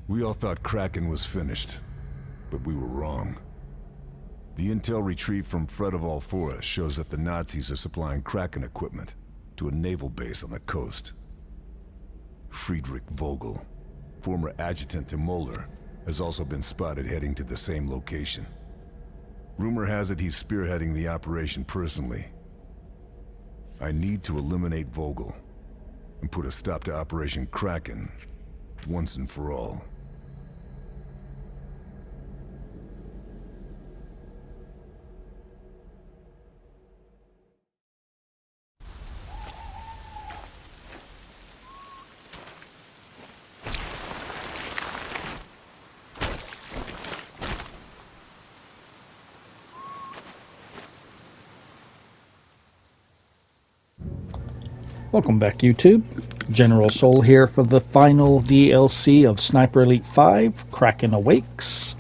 We all thought Kraken was finished, but we were wrong. The intel retrieved from Fredoval Forest shows that the Nazis are supplying Kraken equipment to a naval base on the coast. Friedrich Vogel, former adjutant to Moeller, has also been spotted heading to the same location. Rumor has it he's spearheading the operation personally. I need to eliminate Vogel and put a stop to Operation Kraken once and for all. Welcome back, YouTube. General Soul here for the final DLC of Sniper Elite 5, Kraken Awakes.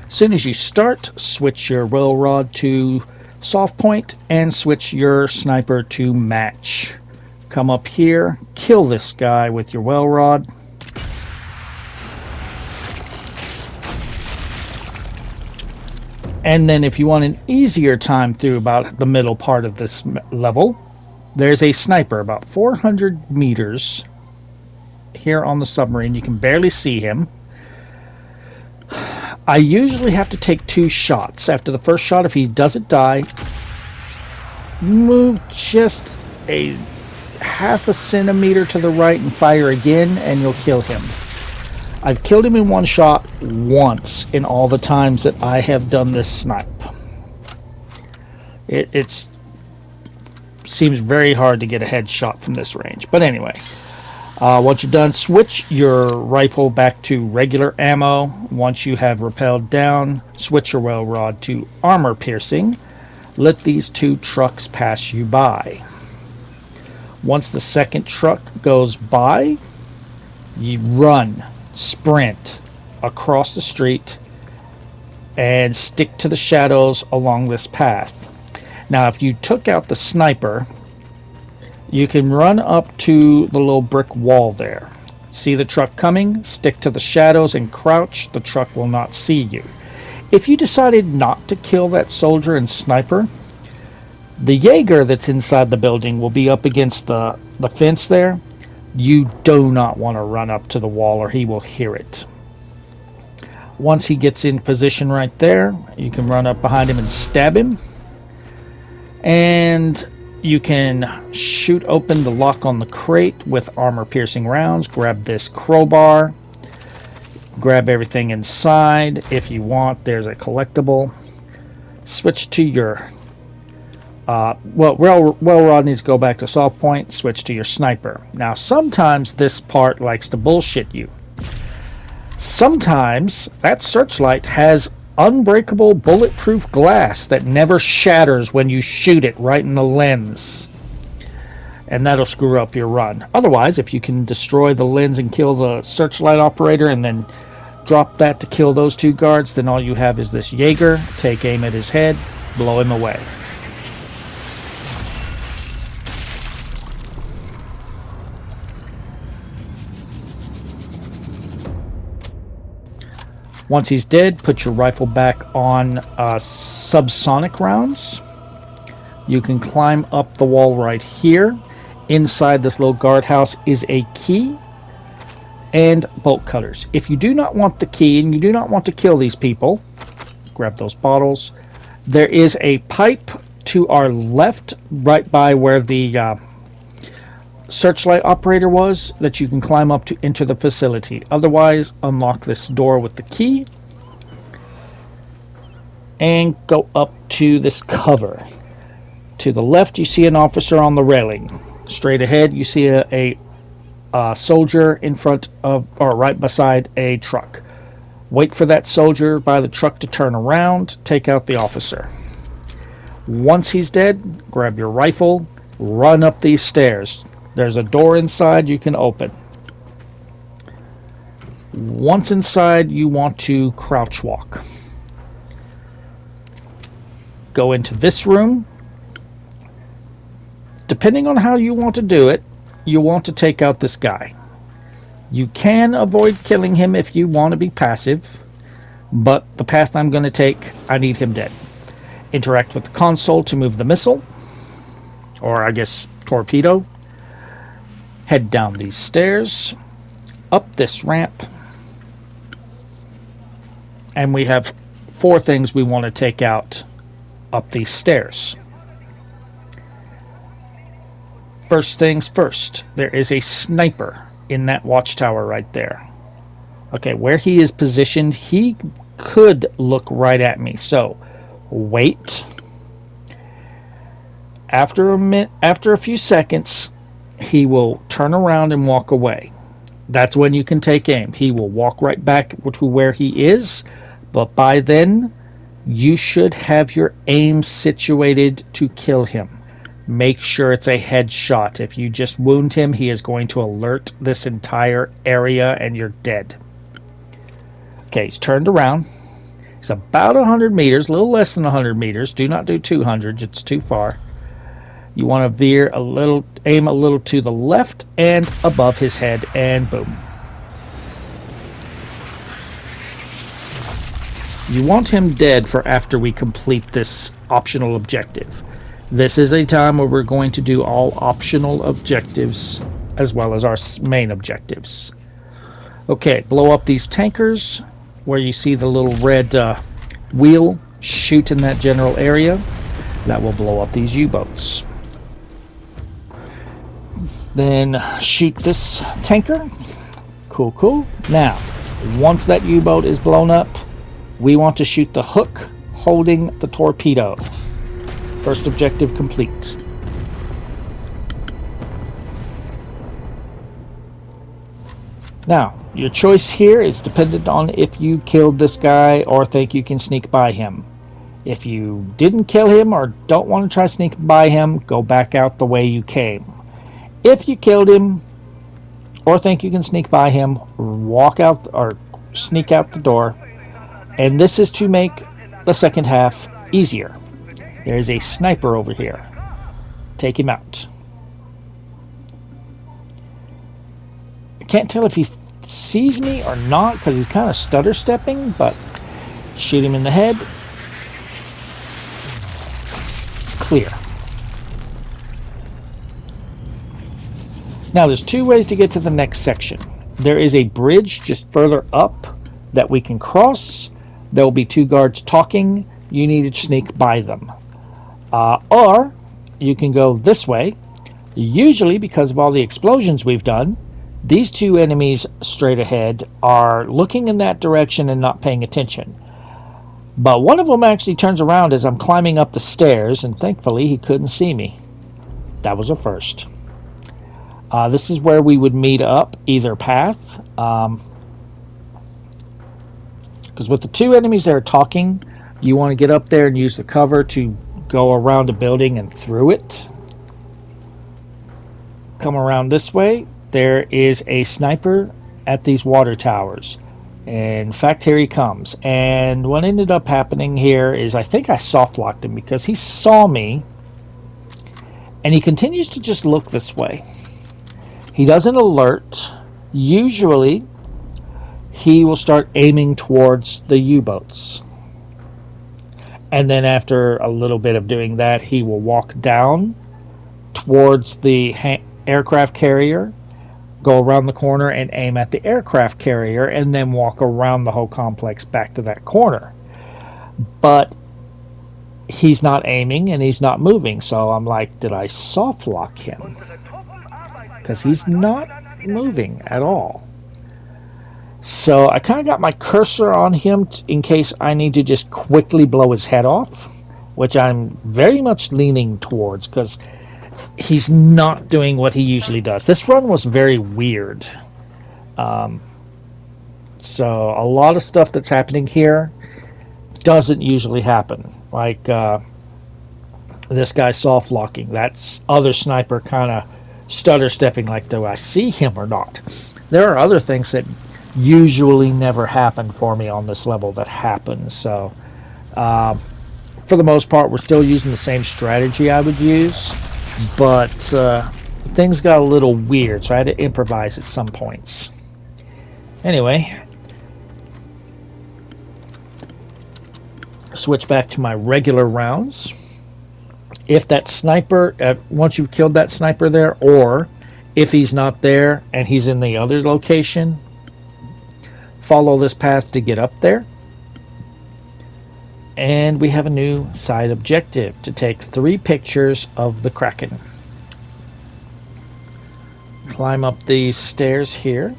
As soon as you start, switch your well rod to soft point and switch your sniper to match. Come up here, kill this guy with your well rod. And then if you want an easier time through about the middle part of this level, there's a sniper about 400 meters here on the submarine. You can barely see him. I usually have to take 2 shots. After the first shot, if he doesn't die, move just a half a centimeter to the right and fire again, and you'll kill him. I've killed him in 1 shot once in all the times that I have done this snipe. It's seems very hard to get a headshot from this range. But anyway, once you're done, switch your rifle back to regular ammo. Once you have rappelled down, switch your well rod to armor piercing. Let these 2 trucks pass you by. Once the second truck goes by, you run, sprint across the street and stick to the shadows along this path. Now, if you took out the sniper, you can run up to the little brick wall there. See the truck coming, stick to the shadows and crouch. The truck will not see you. If you decided not to kill that soldier and sniper, the Jaeger that's inside the building will be up against the fence there. You do not want to run up to the wall or he will hear it. Once he gets in position right there, you can run up behind him and stab him. And you can shoot open the lock on the crate with armor-piercing rounds. Grab this crowbar. Grab everything inside. If you want, there's a collectible. Switch to your... well rod needs to go back to soft point. Switch to your sniper. Now, sometimes this part likes to bullshit you. Sometimes that searchlight has unbreakable bulletproof glass that never shatters when you shoot it right in the lens, and that'll screw up your run. Otherwise, if you can destroy the lens and kill the searchlight operator and then drop that to kill those 2 guards, then all you have is this Jaeger. Take aim at his head, blow him away. Once he's dead, put your rifle back on subsonic rounds. You can climb up the wall right here. Inside this little guardhouse is a key and bolt cutters. If you do not want the key and you do not want to kill these people, grab those bottles. There is a pipe to our left, right by where the searchlight operator was, that you can climb up to enter the facility. Otherwise, unlock this door with the key and go up to this cover. To the left, you see an officer on the railing. Straight ahead, you see a soldier in front of, or right beside, a truck. Wait for that soldier by the truck to turn around. Take out the officer. Once he's dead, grab your rifle, run up these stairs. There's a door inside you can open. Once inside, you want to crouch walk. Go into this room. Depending on how you want to do it, you want to take out this guy. You can avoid killing him if you want to be passive, but the path I'm going to take, I need him dead. Interact with the console to move the missile, or I guess torpedo. Head down these stairs, up this ramp, and we have 4 things we want to take out up these stairs. First things first, there is a sniper in that watchtower right there. Okay, where he is positioned, he could look right at me. So, wait. After a few seconds, he will turn around and walk away. That's when you can take aim. He will walk right back to where he is, but by then, you should have your aim situated to kill him. Make sure it's a headshot. If you just wound him, he is going to alert this entire area and you're dead. Okay, he's turned around. He's about 100 meters, a little less than 100 meters. Do not do 200, it's too far. You want to veer a little, aim a little to the left and above his head, and boom. You want him dead for after we complete this optional objective. This is a time where we're going to do all optional objectives as well as our main objectives. Okay, blow up these tankers where you see the little red wheel. Shoot in that general area. That will blow up these U-boats. Then shoot this tanker. Cool, cool. Now, once that U-boat is blown up, we want to shoot the hook holding the torpedo. First objective complete. Now, your choice here is dependent on if you killed this guy or think you can sneak by him. If you didn't kill him or don't want to try sneaking by him, go back out the way you came. If you killed him or think you can sneak by him, walk out or sneak out the door. And this is to make the second half easier. There's a sniper over here. Take him out. I can't tell if he sees me or not because he's kind of stutter stepping, but shoot him in the head. Clear. Now there's 2 ways to get to the next section. There is a bridge just further up that we can cross. There will be 2 guards talking. You need to sneak by them. Or you can go this way. Usually, because of all the explosions we've done, these 2 enemies straight ahead are looking in that direction and not paying attention. But one of them actually turns around as I'm climbing up the stairs, and thankfully he couldn't see me. That was a first. This is where we would meet up, either path. Because with the 2 enemies that are talking, you want to get up there and use the cover to go around a building and through it. Come around this way. There is a sniper at these water towers. In fact, here he comes. And what ended up happening here is I think I soft locked him because he saw me and he continues to just look this way. He doesn't alert. Usually he will start aiming towards the U-boats. And then after a little bit of doing that, he will walk down towards the aircraft carrier, go around the corner and aim at the aircraft carrier, and then walk around the whole complex back to that corner. But he's not aiming and he's not moving, so I'm like, did I soft lock him? Because he's not moving at all. So I kind of got my cursor on him in case I need to just quickly blow his head off, which I'm very much leaning towards because he's not doing what he usually does. This run was very weird. So a lot of stuff that's happening here doesn't usually happen. Like this guy soft locking. That's other sniper kind of stutter stepping like, do I see him or not? There are other things that usually never happen for me on this level that happen. So for the most part, we're still using the same strategy I would use, but things got a little weird, so I had to improvise at some points. Anyway, switch back to my regular rounds. If that sniper, once you've killed that sniper there, or if he's not there and he's in the other location, follow this path to get up there. And we have a new side objective to take 3 pictures of the Kraken. Climb up these stairs here.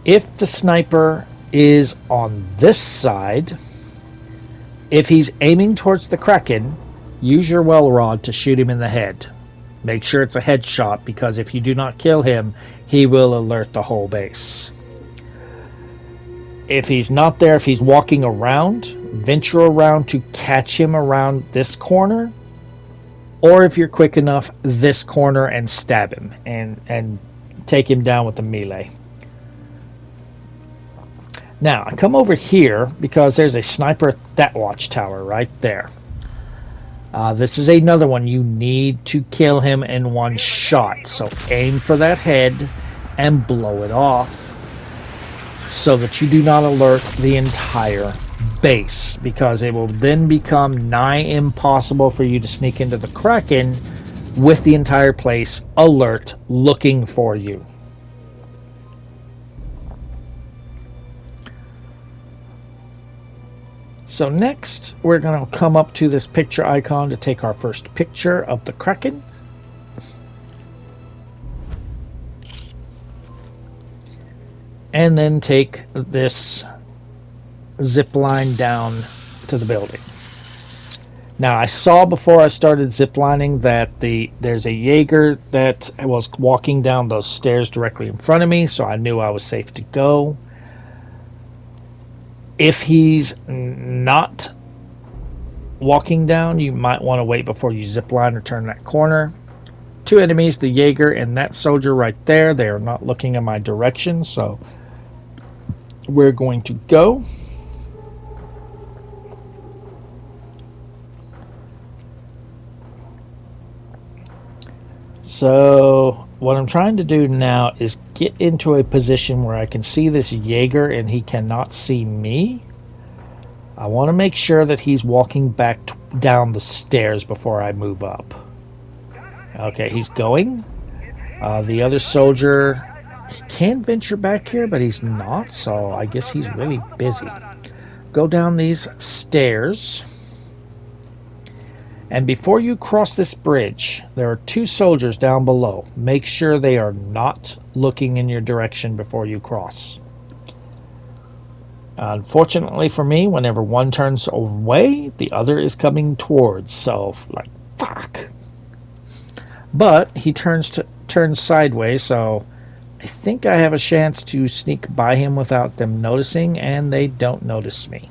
If the sniper is on this side, if he's aiming towards the Kraken, use your well rod to shoot him in the head. Make sure it's a headshot, because if you do not kill him, he will alert the whole base. If he's not there, if he's walking around, venture around to catch him around this corner, or if you're quick enough, this corner, and stab him and take him down with a melee. Now, I come over here because there's a sniper at that watchtower right there. This is another one. You need to kill him in one shot. So aim for that head and blow it off so that you do not alert the entire base, because it will then become nigh impossible for you to sneak into the Kraken with the entire place alert looking for you. So next, we're going to come up to this picture icon to take our first picture of the Kraken. And then take this zip line down to the building. Now, I saw before I started ziplining that there's a Jaeger that was walking down those stairs directly in front of me, so I knew I was safe to go. If he's not walking down, you might want to wait before you zipline or turn that corner. 2 enemies, the Jaeger and that soldier right there. They are not looking in my direction, so we're going to go. So what I'm trying to do now is get into a position where I can see this Jaeger and he cannot see me. I want to make sure that he's walking back down the stairs before I move up. Okay, he's going. The other soldier, he can venture back here, but he's not, so I guess he's really busy. Go down these stairs. And before you cross this bridge, there are 2 soldiers down below. Make sure they are not looking in your direction before you cross. Unfortunately for me, whenever one turns away, the other is coming towards. So, like, fuck. But he turns sideways, so I think I have a chance to sneak by him without them noticing, and they don't notice me.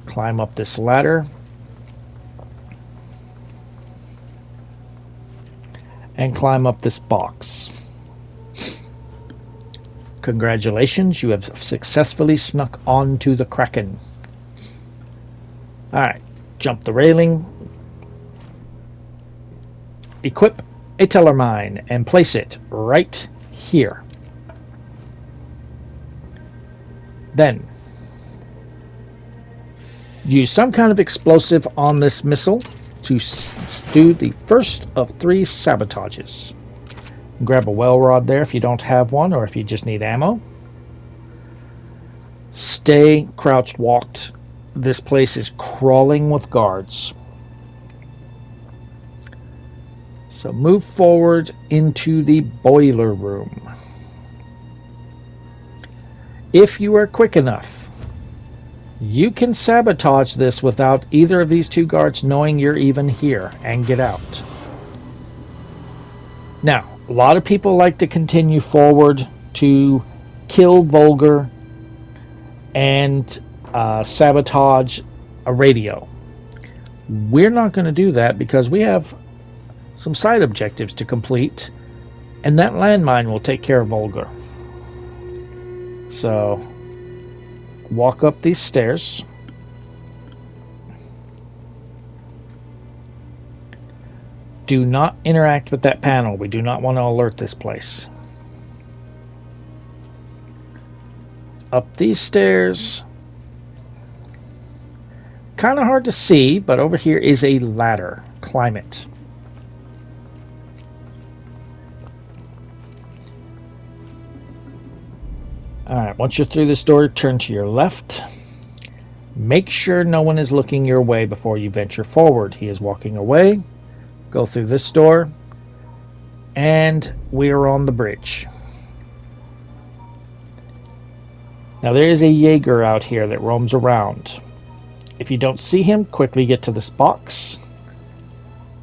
Climb up this ladder. And climb up this box. Congratulations, you have successfully snuck onto the Kraken. Alright, jump the railing. Equip a teller mine and place it right here. Then, use some kind of explosive on this missile to do the first of 3 sabotages. Grab a well rod there if you don't have one, or if you just need ammo. Stay crouched walked. This place is crawling with guards. So move forward into the boiler room. If you are quick enough, you can sabotage this without either of these 2 guards knowing you're even here and get out. Now, a lot of people like to continue forward to kill Vulgar and sabotage a radio. We're not going to do that because we have some side objectives to complete, and that landmine will take care of Vulgar. So walk up these stairs. Do not interact with that panel. We do not want to alert this place. Up these stairs. Kind of hard to see, but over here is a ladder. Climb it. Alright, once you're through this door, turn to your left. Make sure no one is looking your way before you venture forward. He is walking away. Go through this door. And we are on the bridge. Now there is a Jaeger out here that roams around. If you don't see him, quickly get to this box.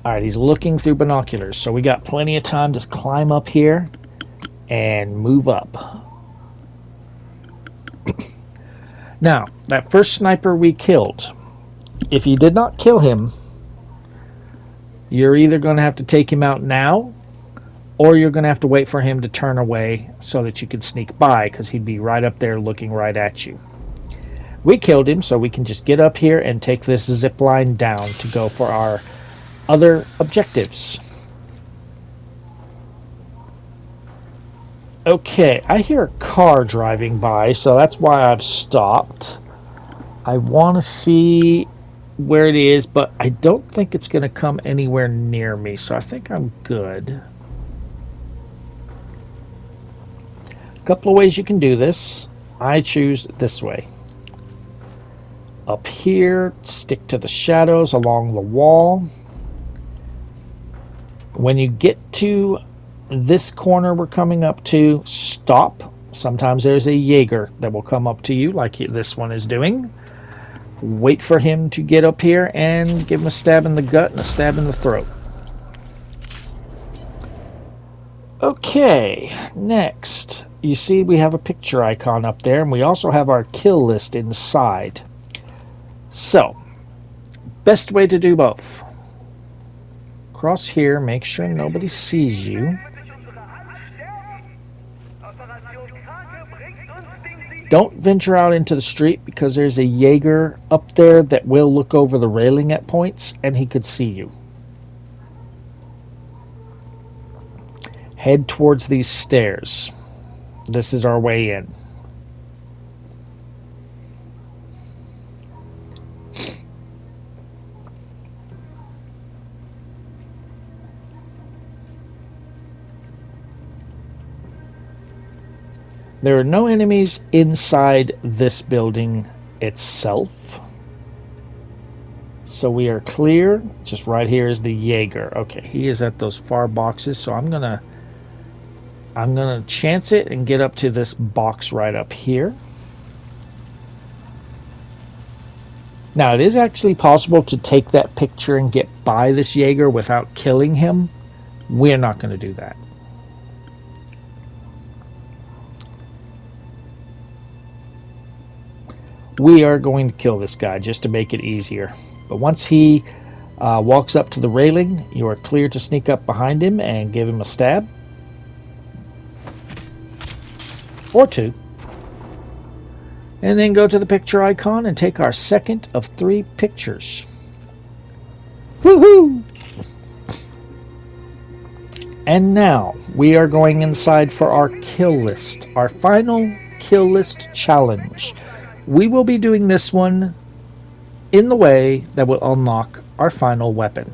Alright, he's looking through binoculars, so we got plenty of time to climb up here and move up. Now, that first sniper we killed, if you did not kill him, you're either going to have to take him out now, or you're going to have to wait for him to turn away so that you can sneak by, because he'd be right up there looking right at you. We killed him, so we can just get up here and take this zip line down to go for our other objectives. Okay, I hear a car driving by, so that's why I've stopped. I want to see where it is, but I don't think it's going to come anywhere near me, so I think I'm good. A couple of ways you can do this. I choose this way. Up here, stick to the shadows along the wall. When you get to this corner we're coming up to, stop. Sometimes there's a Jaeger that will come up to you like this one is doing. Wait for him to get up here and give him a stab in the gut and a stab in the throat. Okay, next. You see we have a picture icon up there, and we also have our kill list inside. So, best way to do both. Cross here, make sure nobody sees you. Don't venture out into the street because there's a Jaeger up there that will look over the railing at points and he could see you. Head towards these stairs. This is our way in. There are no enemies inside this building itself. So we are clear. Just right here is the Jaeger. Okay, he is at those far boxes, so I'm gonna chance it and get up to this box right up here. Now it is actually possible to take that picture and get by this Jaeger without killing him. We're not going to do that. We are going to kill this guy just to make it easier. But once he walks up to the railing, you are clear to sneak up behind him and give him a stab. Or two. And then go to the picture icon and take our second of 3 pictures. Woohoo! And now we are going inside for our kill list. Our final kill list challenge. We will be doing this one in the way that will unlock our final weapon.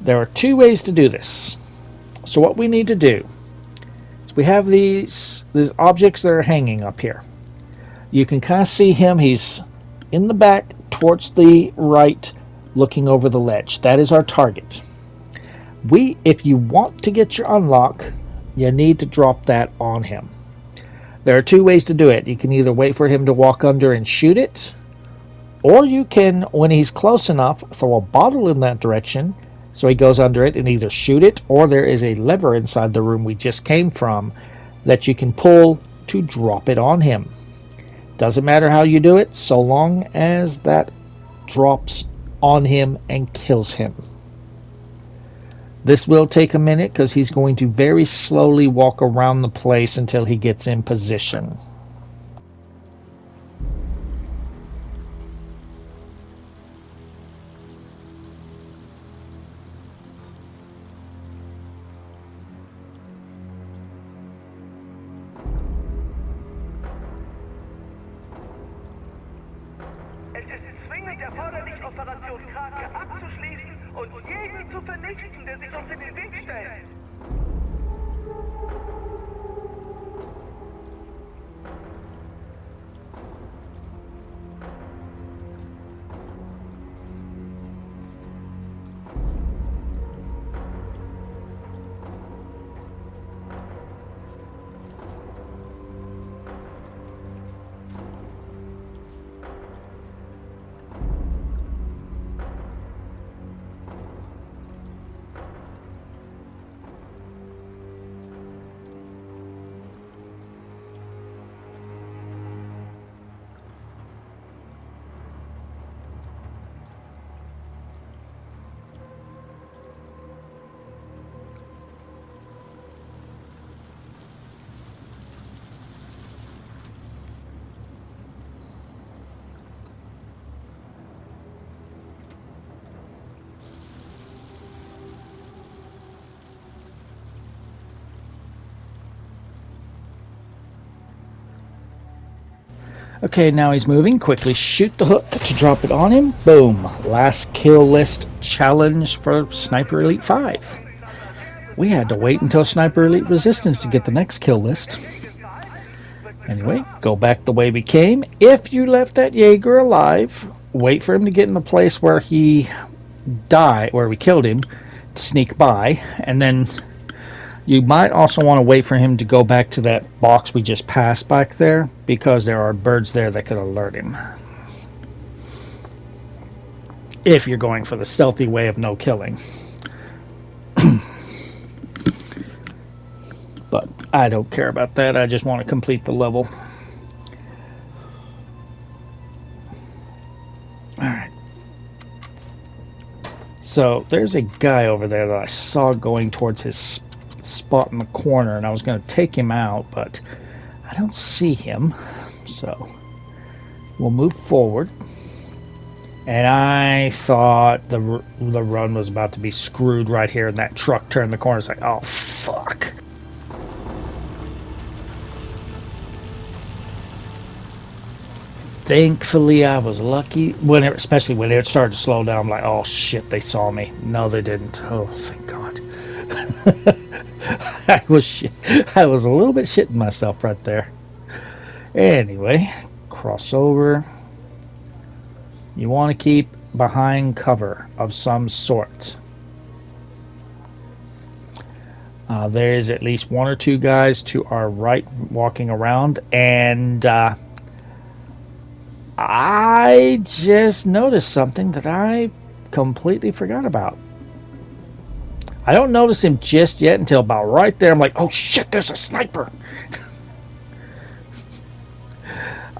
There are 2 ways to do this. So what we need to do is we have these objects that are hanging up here. You can kind of see him. He's in the back towards the right looking over the ledge. That is our target. If you want to get your unlock, you need to drop that on him. There are 2 ways to do it. You can either wait for him to walk under and shoot it, or you can, when he's close enough, throw a bottle in that direction so he goes under it and either shoot it, or there is a lever inside the room we just came from that you can pull to drop it on him. Doesn't matter how you do it, so long as that drops on him and kills him. This will take a minute because he's going to very slowly walk around the place until he gets in position. zwingend erforderlich, Operation Kraken abzuschließen und jeden zu vernichten, der sich uns in den Weg stellt. Okay, now he's moving. Quickly shoot the hook to drop it on him. Boom. Last kill list challenge for Sniper Elite 5. We had to wait until Sniper Elite Resistance to get the next kill list. Anyway, go back the way we came. If you left that Jaeger alive, wait for him to get in the place where he died, where we killed him, to sneak by, and then you might also want to wait for him to go back to that box we just passed back there, because there are birds there that could alert him. If you're going for the stealthy way of no killing. But I don't care about that. I just want to complete the level. Alright. So there's a guy over there that I saw going towards his spot in the corner, and I was going to take him out, but I don't see him. So we'll move forward. And I thought the run was about to be screwed right here, and that truck turned the corner. It's like, oh fuck. Thankfully, I was lucky, especially when it started to slow down. I'm like, oh shit, they saw me. No, they didn't. Oh, thank God. I was a little bit shitting myself right there. Anyway, cross over. You want to keep behind cover of some sort. There is at least one or two guys to our right walking around, and I just noticed something that I completely forgot about. I don't notice him just yet until about right there. I'm like, oh shit, there's a sniper.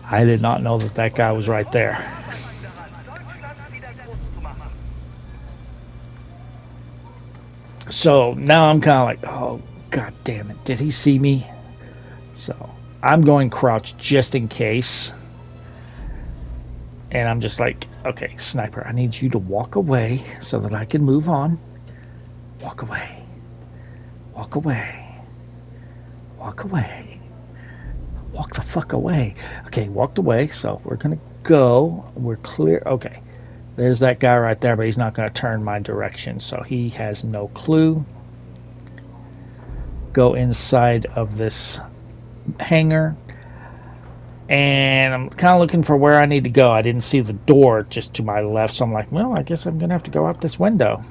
I did not know that that guy was right there. So now I'm kind of like, oh god damn it, did he see me? So I'm going crouch just in case. And I'm just like, okay, sniper, I need you to walk away so that I can move on. Walk away. Walk away. Walk away. Walk the fuck away. Okay, walked away, so we're going to go. We're clear. Okay, there's that guy right there, but he's not going to turn my direction, so he has no clue. Go inside of this hangar. And I'm kind of looking for where I need to go. I didn't see the door just to my left, so I'm like, well, I guess I'm going to have to go out this window.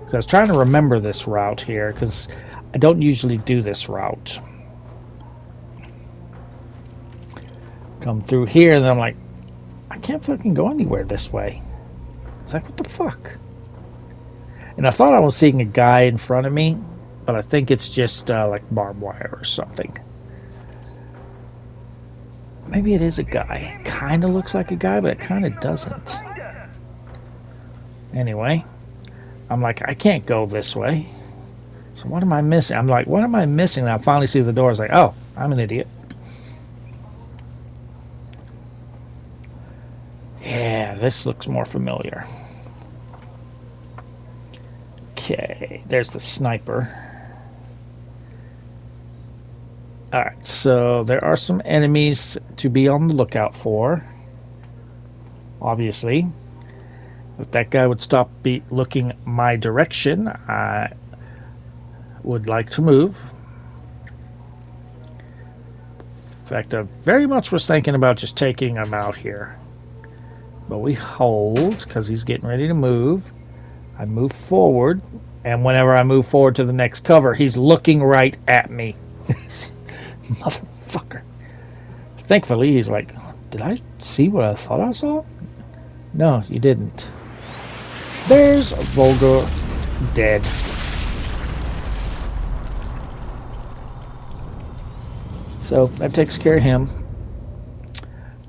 So I was trying to remember this route here, because I don't usually do this route. Come through here, and then I'm like, I can't fucking go anywhere this way. It's like, what the fuck? And I thought I was seeing a guy in front of me, but I think it's just like barbed wire or something. Maybe it is a guy. It kind of looks like a guy, but it kind of doesn't. Anyway, I'm like, I can't go this way. So what am I missing? I'm like, what am I missing? And I finally see the door. I was like, oh, I'm an idiot. Yeah, this looks more familiar. Okay, there's the sniper. Alright, so there are some enemies to be on the lookout for. Obviously, if that guy would stop looking my direction, I would like to move. In fact, I very much was thinking about just taking him out here. But we hold, because he's getting ready to move. I move forward, and whenever I move forward to the next cover, he's looking right at me. Motherfucker. Thankfully, he's like, did I see what I thought I saw? No, you didn't. There's Volga dead. So that takes care of him.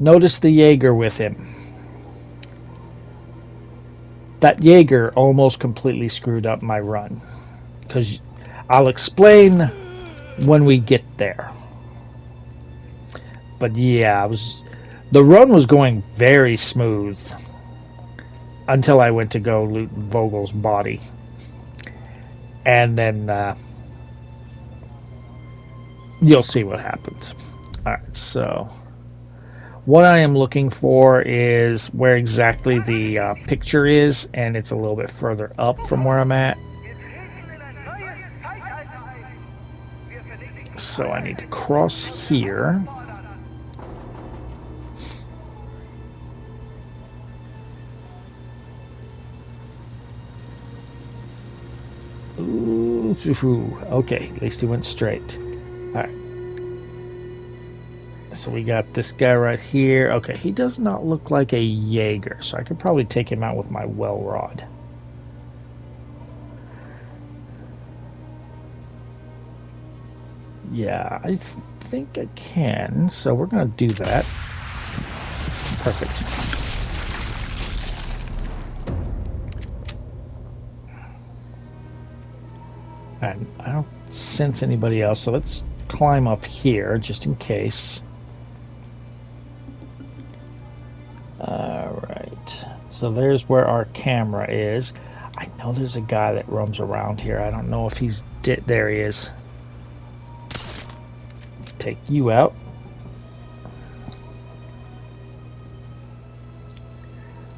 Notice the Jaeger with him. That Jaeger almost completely screwed up my run. Because I'll explain when we get there. But yeah, the run was going very smooth until I went to go loot Vogel's body. And then you'll see what happens. Alright, so what I am looking for is where exactly the picture is, and it's a little bit further up from where I'm at. So I need to cross here. Ooh, okay, at least he went straight. Alright. So we got this guy right here. Okay, he does not look like a Jaeger, so I could probably take him out with my well rod. Yeah, I think I can, so we're going to do that. Perfect. And I don't sense anybody else, so let's climb up here just in case. Alright, so there's where our camera is. I know there's a guy that roams around here. I don't know if he's dead. There he is. Take you out.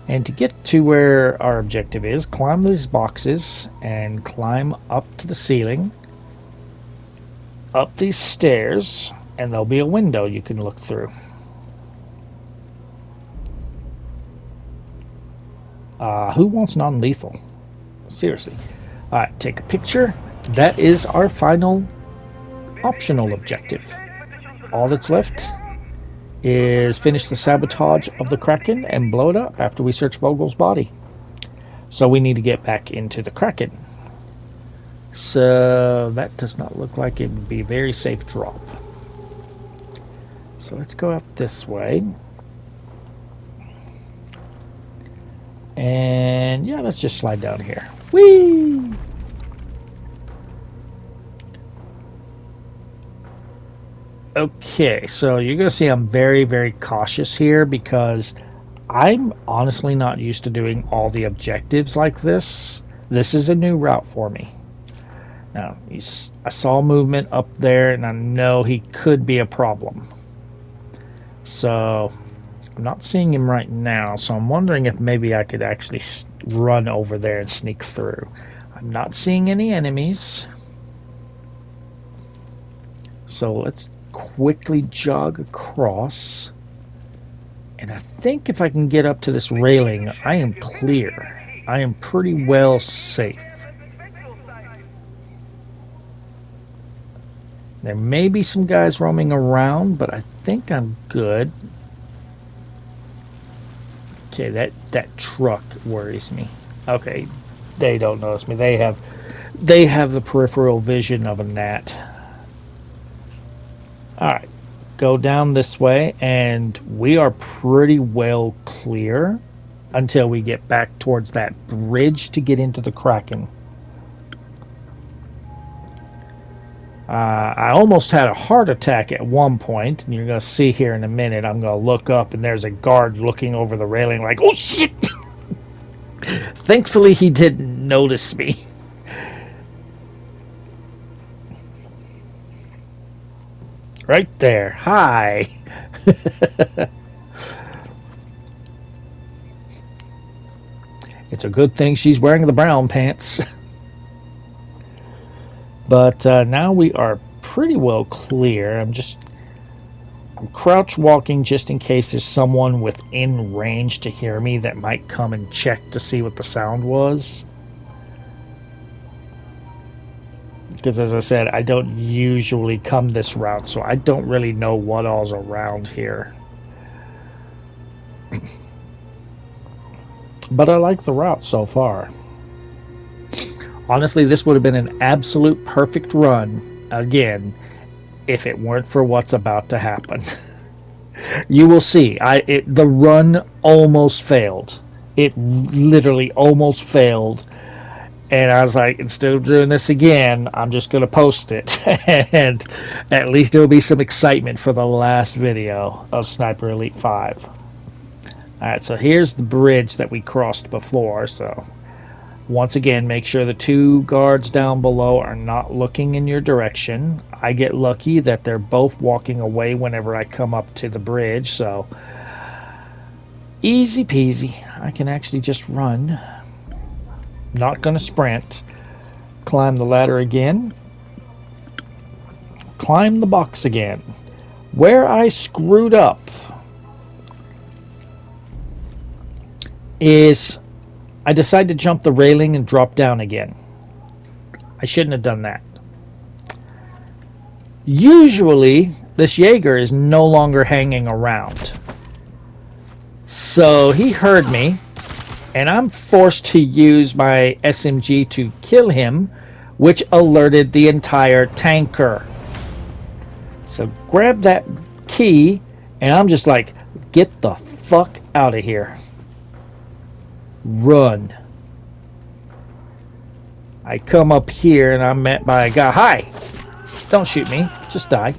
And to get to where our objective is, climb these boxes and climb up to the ceiling, up these stairs, and there'll be a window you can look through. Who wants non-lethal? Seriously. Alright, take a picture. That is our final optional objective. All that's left is finish the sabotage of the Kraken and blow it up after we search Vogel's body. So we need to get back into the Kraken. So that does not look like it would be a very safe drop. So let's go up this way. And yeah, let's just slide down here. Whee! Okay, so you're going to see I'm very, very cautious here because I'm honestly not used to doing all the objectives like this. This is a new route for me. Now, I saw movement up there, and I know he could be a problem. So, I'm not seeing him right now, so I'm wondering if maybe I could actually run over there and sneak through. I'm not seeing any enemies. So, let's quickly jog across. And I think if I can get up to this railing, I am clear. I am pretty well safe. There may be some guys roaming around, but I think I'm good. Okay, that truck worries me. Okay, they don't notice me. They have the peripheral vision of a gnat. Alright, go down this way, and we are pretty well clear until we get back towards that bridge to get into the Kraken. I almost had a heart attack at one point, and you're going to see here in a minute. I'm going to look up, and there's a guard looking over the railing like, oh shit! Thankfully, he didn't notice me. Right there. Hi. It's a good thing she's wearing the brown pants. But now we are pretty well clear. I'm crouch walking just in case there's someone within range to hear me that might come and check to see what the sound was. Because as I said, I don't usually come this route, so I don't really know what all's around here. But I like the route so far. Honestly, this would have been an absolute perfect run, again, if it weren't for what's about to happen. You will see. The run almost failed. It literally almost failed. And I was like, instead of doing this again, I'm just going to post it. And at least there will be some excitement for the last video of Sniper Elite 5. Alright, so here's the bridge that we crossed before. So once again, make sure the two guards down below are not looking in your direction. I get lucky that they're both walking away whenever I come up to the bridge. So easy peasy. I can actually just run. Not going to sprint. Climb the ladder again. Climb the box again. Where I screwed up is I decided to jump the railing and drop down again. I shouldn't have done that. Usually, this Jaeger is no longer hanging around. So he heard me, and I'm forced to use my SMG to kill him, which alerted the entire tanker. So grab that key, and I'm just like, get the fuck out of here. Run. I come up here and I'm met by a guy. Hi! Don't shoot me. Just die.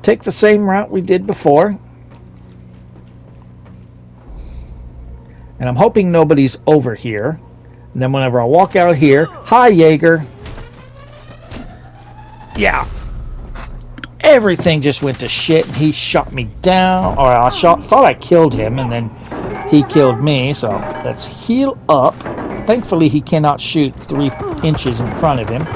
Take the same route we did before. And I'm hoping nobody's over here. And then whenever I walk out here, hi Jaeger. Yeah. Everything just went to shit, and he shot me down, or thought I killed him, and then he killed me. So let's heal up. Thankfully, he cannot shoot 3 inches in front of him.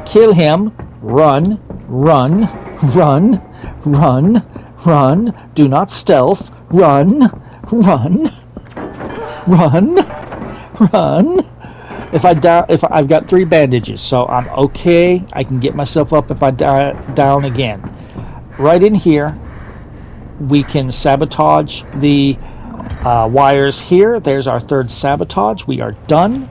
Kill him. Run, run, run, run, run. Do not stealth. Run, run, run, run. If I've got 3 bandages, so I'm okay. I can get myself up if I die down again. Right in here, we can sabotage the wires here. There's our 3rd sabotage. We are done.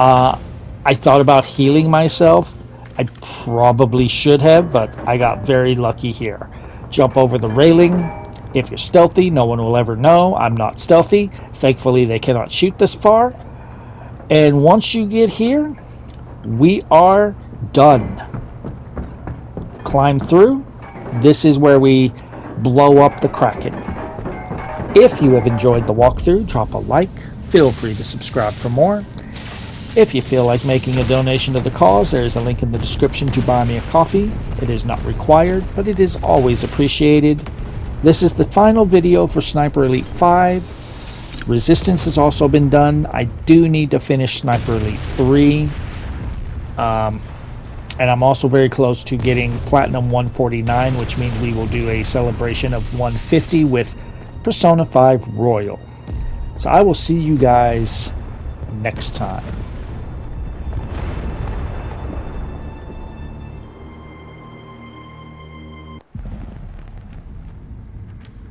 I thought about healing myself. I probably should have, but I got very lucky here. Jump over the railing. If you're stealthy, no one will ever know. I'm not stealthy. Thankfully, they cannot shoot this far. And once you get here, we are done. Climb through. This is where we blow up the Kraken. If you have enjoyed the walkthrough, drop a like. Feel free to subscribe for more. If you feel like making a donation to the cause, there is a link in the description to buy me a coffee. It is not required, but it is always appreciated. This is the final video for Sniper Elite 5. Resistance has also been done. I do need to finish Sniper Elite 3. And I'm also very close to getting Platinum 149, which means we will do a celebration of 150 with Persona 5 Royal. So I will see you guys next time.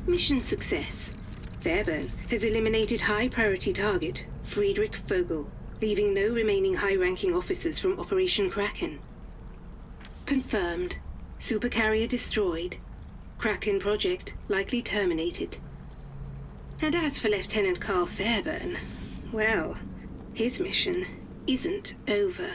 Mission success. Fairburn has eliminated high-priority target, Friedrich Vogel, leaving no remaining high-ranking officers from Operation Kraken. Confirmed. Supercarrier destroyed. Kraken project likely terminated. And as for Lieutenant Carl Fairburn, well, his mission isn't over.